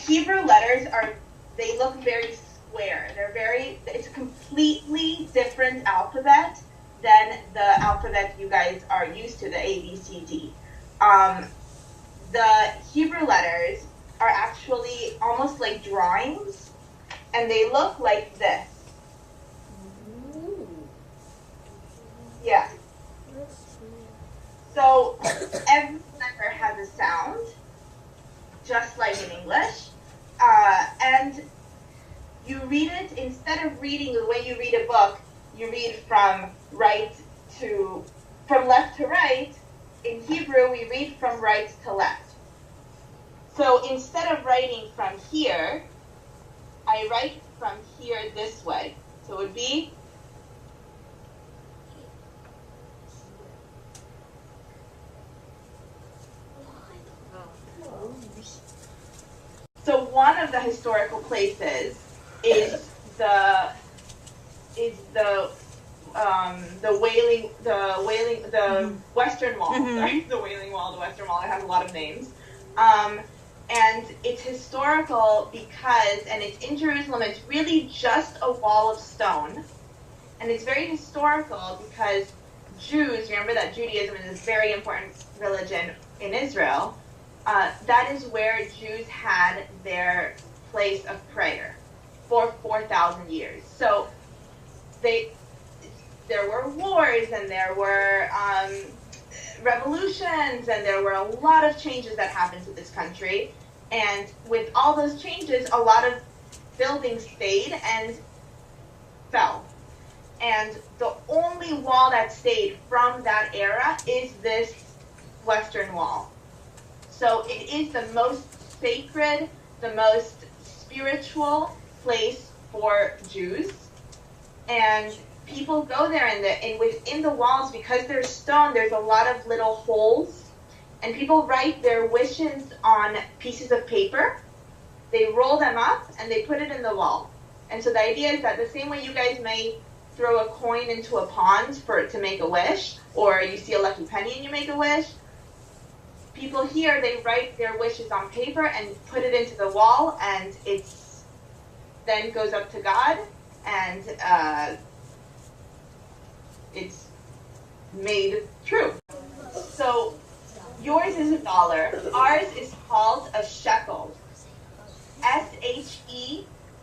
Hebrew letters they look very square. It's a completely different alphabet than the alphabet you guys are used to, the A, B, C, D. The Hebrew letters are actually almost like drawings, and they look like this. Yeah. So every letter has a sound, just like in English, and you read it, instead of reading the way you read a book, you read from left to right. In Hebrew, we read from right to left. So instead of writing from here, I write from here this way. So it would be So one of the historical places is the Western Wall. Sorry, the Wailing Wall, the Western Wall. It has a lot of names, and it's historical because, and it's in Jerusalem. It's really just a wall of stone, and it's very historical because Jews. Remember that Judaism is a very important religion in Israel. That is where Jews had their place of prayer for 4,000 years. So there were wars, and there were revolutions, and there were a lot of changes that happened to this country. And with all those changes, a lot of buildings stayed and fell. And the only wall that stayed from that era is this Western Wall. So it is the most sacred, the most spiritual place for Jews. And people go there, and within the walls, because they're stone, there's a lot of little holes. And people write their wishes on pieces of paper. They roll them up, and they put it in the wall. And so the idea is that the same way you guys may throw a coin into a pond to make a wish, or you see a lucky penny and you make a wish, people here, they write their wishes on paper and put it into the wall, and it's then goes up to God, and it's made true. So yours is $1. Ours is called a shekel.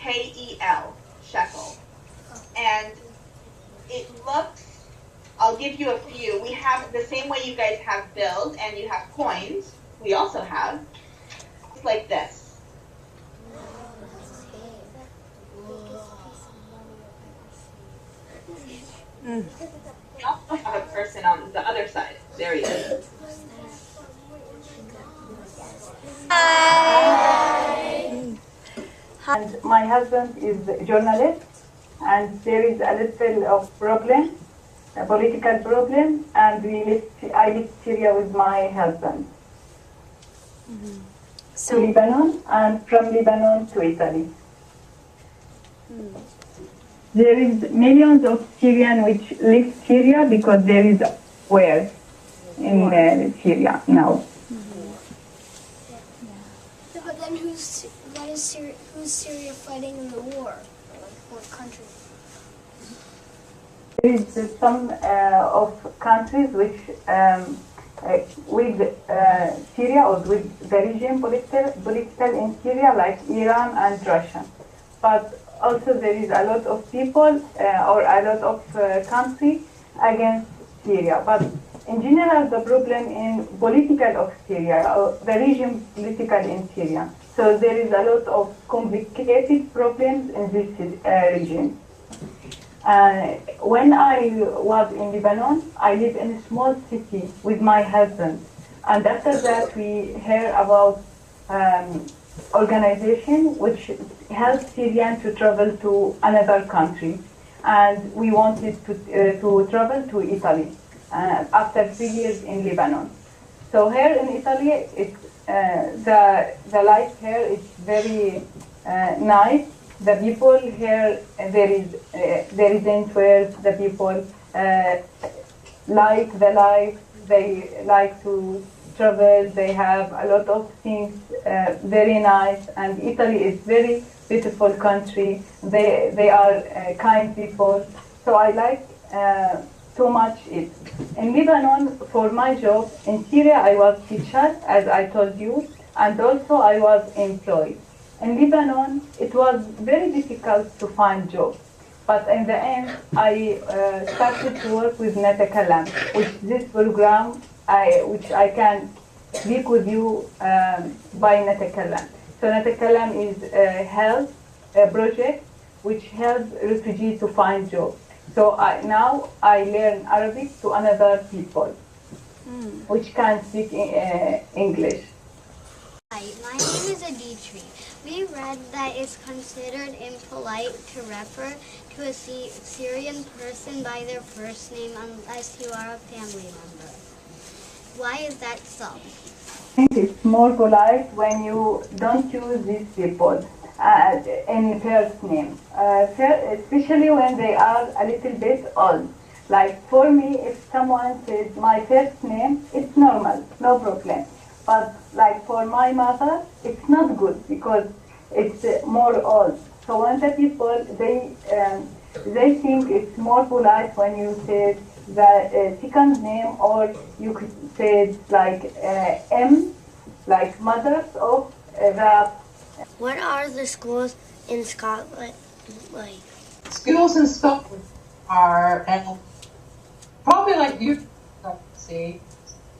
shekel, shekel. And it looks, I'll give you a few. We have the same way you guys have bills and you have coins. We also have. It's like this. We also have a person on the other side. There he is. Hi. And my husband is a journalist, and there is a little of problem, a political problem, and I left Syria with my husband to Lebanon, and from Lebanon to Italy. There is millions of Syrians which left Syria because there is war in Syria now. But then who's Syria fighting in the war? Like what country? There is some of countries which with Syria or with the regime political in Syria, like Iran and Russia. But also there is a lot of people or a lot of countries against Syria. But in general, the problem in political of Syria, or the regime political in Syria. So there is a lot of complicated problems in this region. When I was in Lebanon, I lived in a small city with my husband. And after that, we heard about organization which helps Syrians to travel to another country. And we wanted to travel to Italy after 3 years in Lebanon. So here in Italy, it's, the life here is very nice. The people here, there is interest. The people like the life. They like to travel. They have a lot of things very nice, and Italy is very beautiful country. They are kind people, so I like too much it. In Lebanon, for my job in Syria, I was teacher, as I told you, and also I was employed. In Lebanon, it was very difficult to find job. But in the end, I started to work with Netakalam, which this program, which I can speak with you by Netakalam. So Netakalam is a health project which helps refugees to find jobs. So now I learn Arabic to another people, which can speak English. Hi, my name is Aditri. We read that it's considered impolite to refer to a Syrian person by their first name unless you are a family member. Why is that so? I think it's more polite when you don't use these people in first name, especially when they are a little bit old. Like for me, if someone says my first name, it's normal, no problem. But like for my mother, it's not good because it's more old. So when the people, they think it's more polite when you say the second name, or you could say like M, like mothers of the. What are the schools in Scotland like? Schools in Scotland are probably like you, I would say.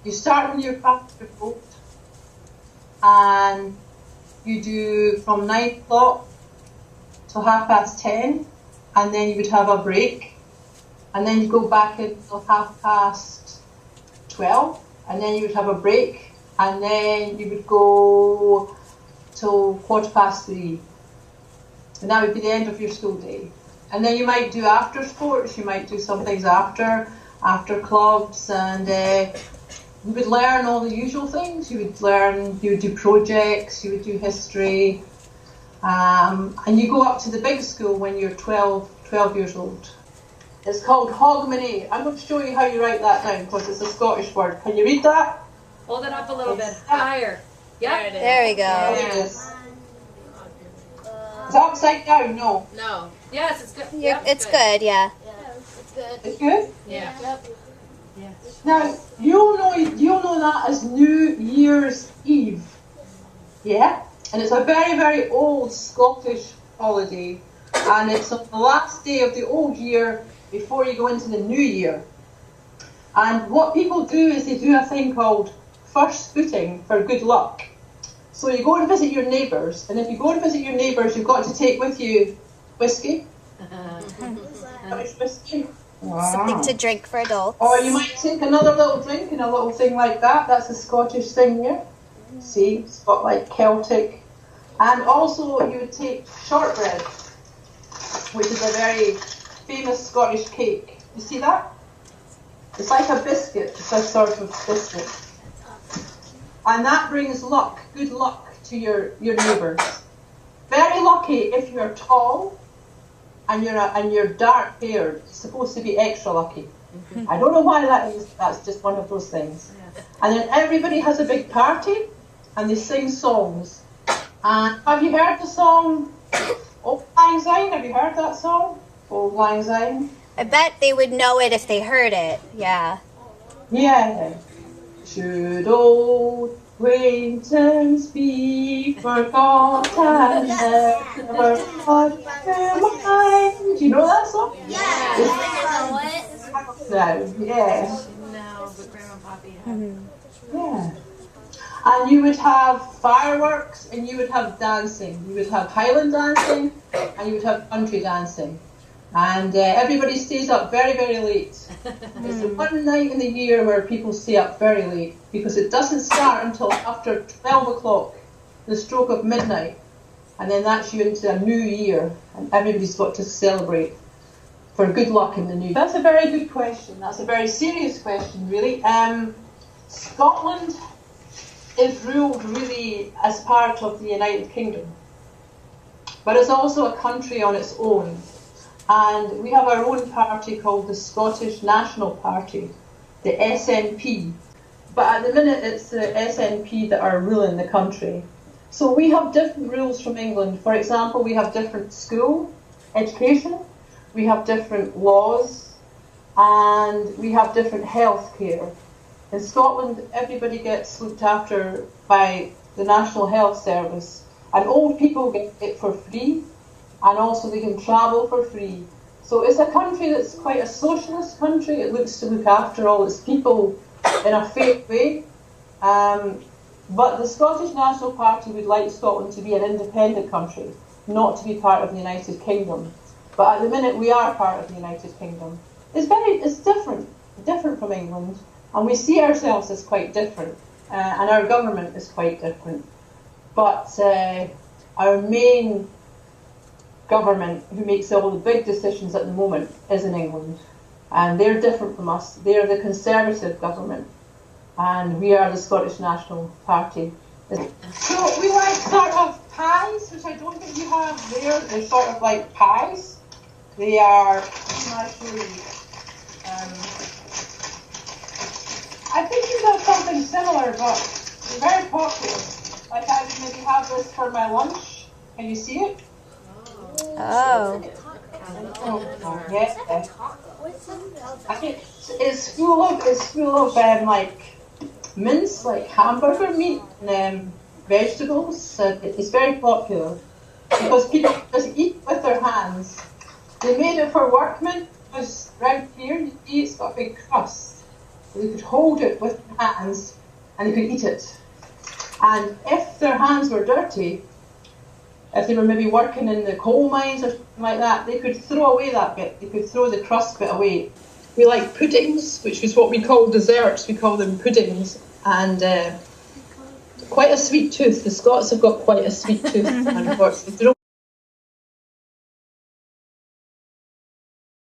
You start when you're 5 years old, and you do from 9 o'clock to 10:30, and then you would have a break, and then you go back until 12:30, and then you would have a break, and then you would go till 3:15, and that would be the end of your school day. And then you might do after sports, you might do some things after clubs, and you would learn all the usual things. You would do projects, you would do history, and you go up to the big school when you're 12 years old. It's called Hogmanay. I'm going to show you how you write that down because it's a Scottish word. Can you read that? Hold it up a little bit higher. Yeah, There we go. There it is. Is it upside down? No. No. Yes, it's good. Yep, it's good, yeah. It's good? Yeah. Now, you'll know that as New Year's Eve. Yeah? And it's a very, very old Scottish holiday. And it's on the last day of the old year before you go into the new year. And what people do is they do a thing called first footing for good luck. So you go to visit your neighbours, and if you go to visit your neighbours, you've got to take with you whiskey. Scottish whiskey. Something to drink for adults. Or you might take another little drink and a little thing like that. That's a Scottish thing here. See, it's got like Celtic. And also you would take shortbread, which is a very famous Scottish cake. You see that? It's like a biscuit. It's a sort of biscuit. And that brings luck, good luck to your neighbours. Very lucky if you're tall and you're dark haired. It's supposed to be extra lucky. I don't know why that is. That's just one of those things. And then everybody has a big party and they sing songs. And have you heard the song Old Lang Syne? Have you heard that song? Old Lang Syne? I bet they would know it if they heard it, yeah. Yeah. Should old acquaintance be forgotten, never thought to mind. Do you know that song? Yeah. No, yeah. No, but Grandma and Poppy Yeah. And you would have fireworks and you would have dancing. You would have Highland dancing and you would have country dancing. And everybody stays up very, very late. It's the one night in the year where people stay up very late because it doesn't start until after 12 o'clock, the stroke of midnight. And then that's you into a new year and everybody's got to celebrate for good luck in the new year. That's a very good question. That's a very serious question, really. Scotland is ruled really as part of the United Kingdom, but it's also a country on its own. And we have our own party called the Scottish National Party, the SNP. but at the minute it's the SNP that are ruling the country. So we have different rules from England. For example, we have different school education, we have different laws, and we have different health care. In Scotland, everybody gets looked after by the National Health Service, and old people get it for free, and also they can travel for free. So it's a country that's quite a socialist country. It looks to look after all its people in a fair way. But the Scottish National Party would like Scotland to be an independent country, not to be part of the United Kingdom. But at the minute we are part of the United Kingdom. It's different from England, and we see ourselves as quite different, and our government is quite different. But our main government, who makes all the big decisions at the moment, is in England, and they're different from us. They're the Conservative government, and we are the Scottish National Party. So we like sort of pies, which I don't think you have there. They're sort of like pies. They are, I think you have something similar, but they're very popular. Like I would maybe have this for my lunch. Can you see it? Oh. Yeah. I think it's full of like mince, like hamburger meat and vegetables. It's very popular because people just eat with their hands. They made it for workmen because right here you see it's got a big crust. So they could hold it with their hands and they could eat it. And if their hands were dirty, if they were maybe working in the coal mines or something like that, they could throw away that bit. They could throw the crust bit away. We like puddings, which is what we call desserts. We call them puddings. And quite a sweet tooth. The Scots have got quite a sweet tooth, unfortunately. They